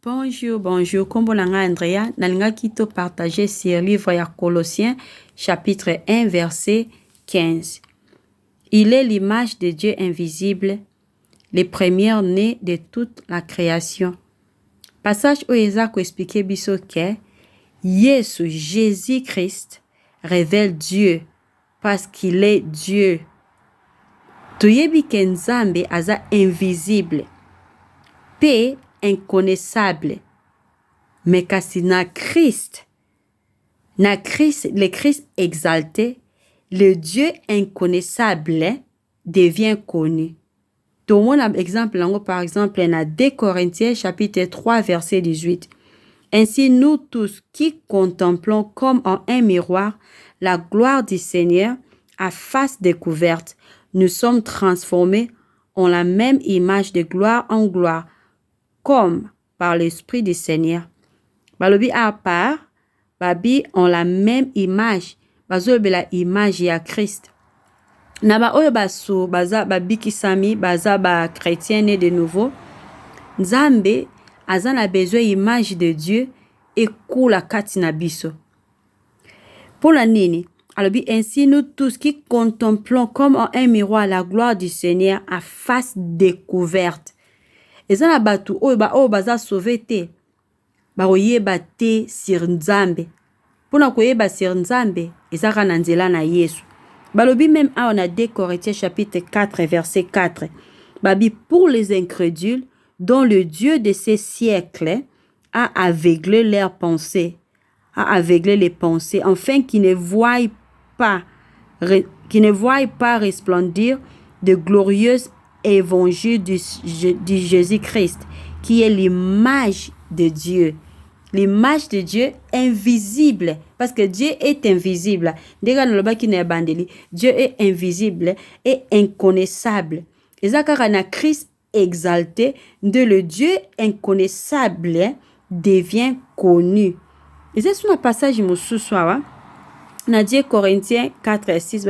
Bonjour, bonjour. Comme Andrea, nalingaki to partager sur livre ya Colossiens, chapitre 1, verset 15. Il est l'image de Dieu invisible, les premières-nées de toute la création. Passage où Isaac expliqué biso que Yesu, Jésus-Christ, révèle Dieu parce qu'il est Dieu. Toyebi ke Nzambe aza invisible, pe inconnaissable. Mais kasi na Christ, le Christ exalté, le Dieu inconnaissable devient connu. Tout le monde a exemple, par exemple, dans 2 Corinthiens chapitre 3 verset 18. Ainsi, nous tous qui contemplons comme en un miroir la gloire du Seigneur à face découverte, nous sommes transformés en la même image de gloire en gloire, comme par l'Esprit du Seigneur. Balobi à part, babi ont la même image, bazobe la image ya Christ. Naba oyo baso baza babiki sami baza ba chrétien né de nouveau. Nzambe azan a besoin image de Dieu et kula kati na biso. Pour la nini, alobi ainsi nous tous qui contemplons comme en un miroir la gloire du Seigneur à face découverte. Ezana batu oyo baza sauvé te. Ba oyeba te sur Nzambe. Pona koyeba sur Nzambe, ezaka na nzela na Yesu. Balobi même a on a 2 Corinthiens chapitre 4 verset 4. Babi pour les incrédules dont le Dieu de ces siècles a aveuglé leurs pensées, a aveuglé les pensées, afin qu'ils ne voient pas resplendir de glorieux évangile du Jésus-Christ, qui est l'image de Dieu. L'image de Dieu invisible. Parce que Dieu est invisible. Dieu est invisible et inconnaissable. Et ça, car on a Christ exalté, de le Dieu inconnaissable devient connu. Et c'est un passage ce soir. Dans 2 Corinthiens 4 et 6,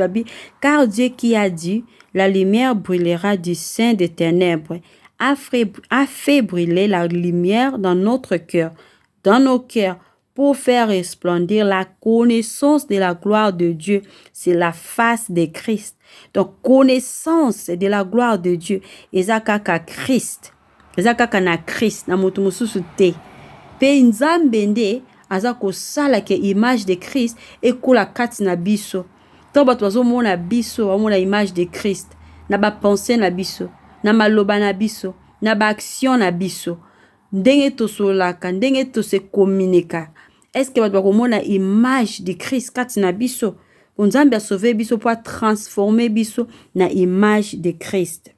car Dieu qui a dit, la lumière brûlera du sein des ténèbres, a fait brûler la lumière dans notre cœur, dans nos cœurs, pour faire resplendir la connaissance de la gloire de Dieu. C'est la face de Christ. Donc, connaissance de la gloire de Dieu. Ezakaka Christ. Ezakaka na Christ. Na moto mususu te. Pe nzambe nde azako sala ke image de Christ et kola kati na biso. To bato bazomona biso, bamona image de Christ. Na ba pensée na biso, na maloba na biso, na ba action na biso. Ndenge to solaka, ndenge to se communiquer. Est-ce que bato bakomona image de Christ kati na biso? Nzambe a sauvé biso pour transformer biso na image de Christ.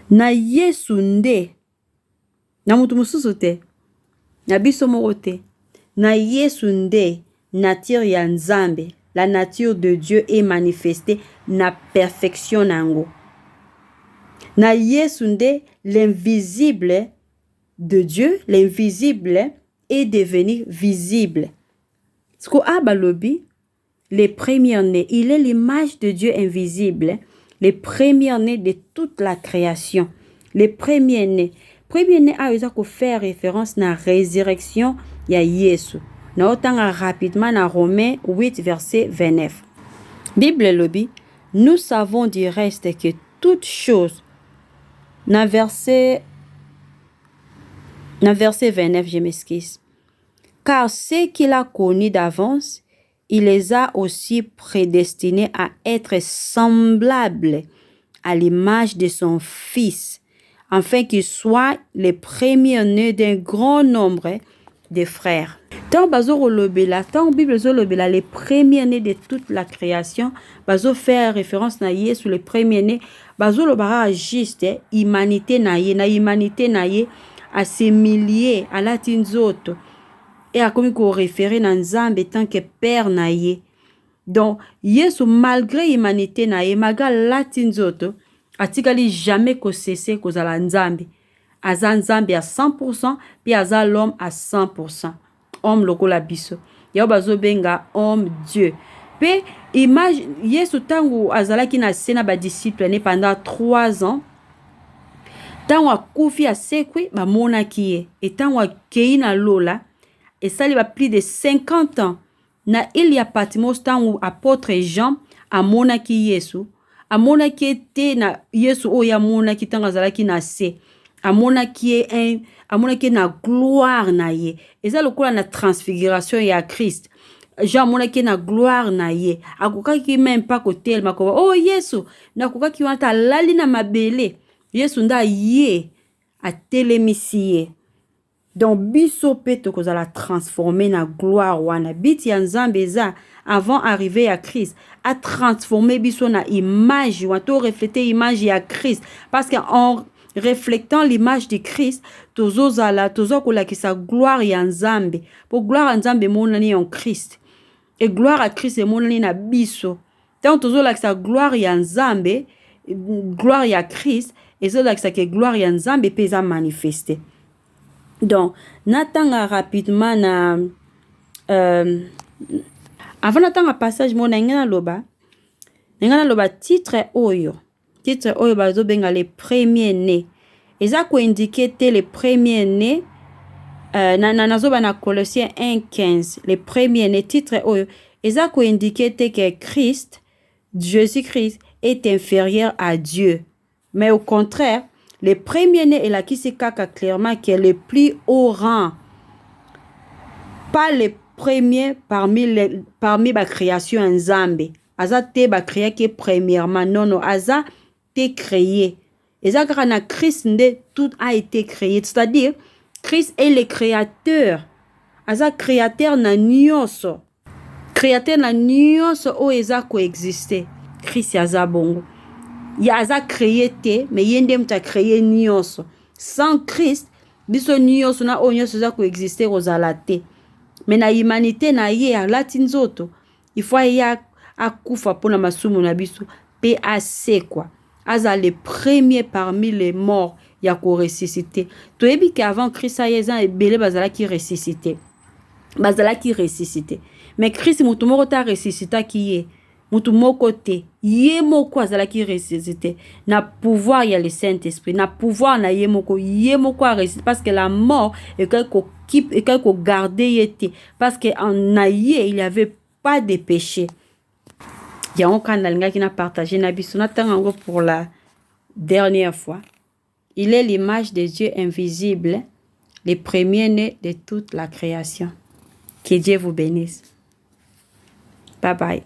Na Yesu nde na mutu mususu te. Na biso moko te. Na Yesu nde nature ya Nzambe. La nature de Dieu est manifestée na perfection nango. Na Yesu nde l'invisible de Dieu, l'invisible est devenu visible. Ce qu'on a balobi, les premiers-nés, il est l'image de Dieu invisible, les premiers-nés de toute la création. Les premiers-nés. Premiers-nés a eu à faire référence à la résurrection de Yesu. Na otanga rapidement dans Romains 8 verset 29. Bible lobby, nous savons du reste que toute chose, dans verset 29, je m'excuse. Car ceux qu'il a connus d'avance, il les a aussi prédestinés à être semblables à l'image de son Fils, afin qu'il soit les premiers-nés d'un grand nombre de frères. Tant bazo lobela, tant Bible zo lobela les premiers-nés de toute la création, bazo faire référence na Yesu les premiers-nés, bazo lobara juste humanité na humanité na ye assimilé à la tinzoto et a comme ko référer na Nzambe tant que père na ye. Donc Yesu malgré humanité na ye malgré la tinzoto atikali jamais ko cesser ko za Nzambe. Aza Nzambe à 100%, puis aza l'homme à 100%. Homme lokola biso. Ya bazo benga homme Dieu. Pe image Yesu tangu azalaki na sena ba disciple pendant 3 ans. Tant akufi asekwi ba monaki ye. Et tant akei na lola et ça il va plus de 50 ans. Na il y a Patmos tant où apôtre Jean a monaki Yesu. A monaki te na Yesu o ya monaki tant azalaki na se. A monaki na gloire na ye. Et ça le coup na transfiguration ya Christ. Jean monaki na gloire na ye. Akokaki même pas kotel makoba. Oh Yesu na kokaki wanta lali na mabele. Yesu nda ye a telemisi ye. Donc biso peto kozala transformer na gloire wana. Biti ya Nzambe eza avant arriver à Christ a transformer biso na image ou to refléter image ya Christ parce que en reflétant l'image de Christ tozo kolakisa gloire ya Nzambe. Pour gloire ya Nzambe monani en Christ. Et gloire à Christ monani na biso. Tant tozo lakisa gloire ya Nzambe, gloire ya Christ et zo lakisa que gloire ya Nzambe pesa manifester. Donc natanga rapidement na avant natanga passage mo na ngana loba titre oyo bazo benga les premiers nés. Eza ko indiquer les premiers nés nazoba na Colossiens 1:15 les premiers nés titre oyo eza ko indiquer que Christ Jésus-Christ est inférieur à Dieu. Mais au contraire, les premiers-nés et la qui se caca clairement qui est le plus haut rang. Pas les premiers parmi la création en Zambé. Aza te ba créé qui premièrement. Non, aza te créé. Et ça grâce Christ tout a été créé. C'est-à-dire, Christ est le créateur. Aza créateur na nyonso. Créateur na nyonso o eza coexister. Christ aza bongo. Yaza créé te, mais yende mta créé nyonso. Sans Christ, biso nyonso na o nyonso za coexister ozala te. Mais na humanité na ye a latinzoto, il faut ya akufa pona masumu na biso pe assez quoi. Aza le premier parmi les morts ya ko ressusciter. Toyebi que avant Christ a yeza ebele bazala ki ressusciter. Mais Christ mutu moko ta ressuscita ki ye. Mutu moko te ye moko azalaki ressuscité na pouvoir ya le Saint-Esprit na pouvoir na ye moko a ressuscité parce que la mort et quelque garder yete parce que en naye il y avait pas de péché. Ya on kan nalinga ki na partager na biso na tango pour la dernière fois. Il est l'image de Dieu invisible, les premiers-nés de toute la création. Que Dieu vous bénisse. Bye bye.